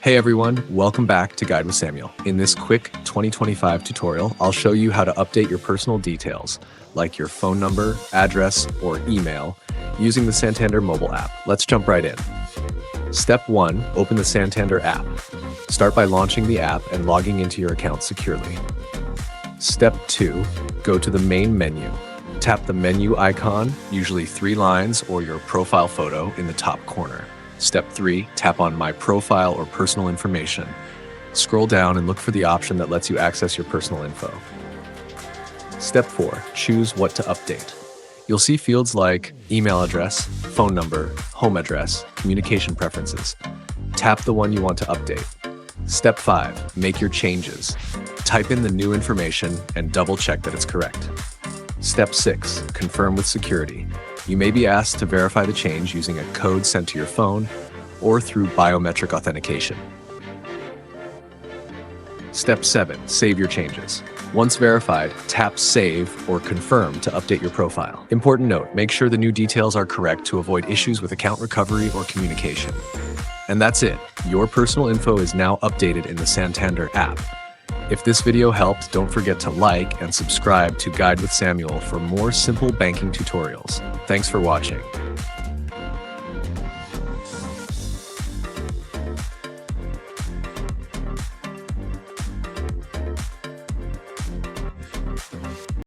Hey everyone, welcome back to Guide with Samuel. In this quick 2025 tutorial, I'll show you how to update your personal details, like your phone number, address, or email, using the Santander mobile app. Let's jump right in. Step 1, open the Santander app. Start by launching the app and logging into your account securely. Step 2, go to the main menu. Tap the menu icon, usually 3 lines or your profile photo in the top corner. Step 3, tap on My Profile or Personal Information. Scroll down and look for the option that lets you access your personal info. Step 4, choose what to update. You'll see fields like email address, phone number, home address, communication preferences. Tap the one you want to update. Step 5, make your changes. Type in the new information and double check that it's correct. Step 6, confirm with security. You may be asked to verify the change using a code sent to your phone or through biometric authentication. Step 7, save your changes. Once verified, tap Save or Confirm to update your profile. Important note, make sure the new details are correct to avoid issues with account recovery or communication. And that's it. Your personal info is now updated in the Santander app. If this video helped, don't forget to like and subscribe to Guide with Samuel for more simple banking tutorials. Thanks for watching.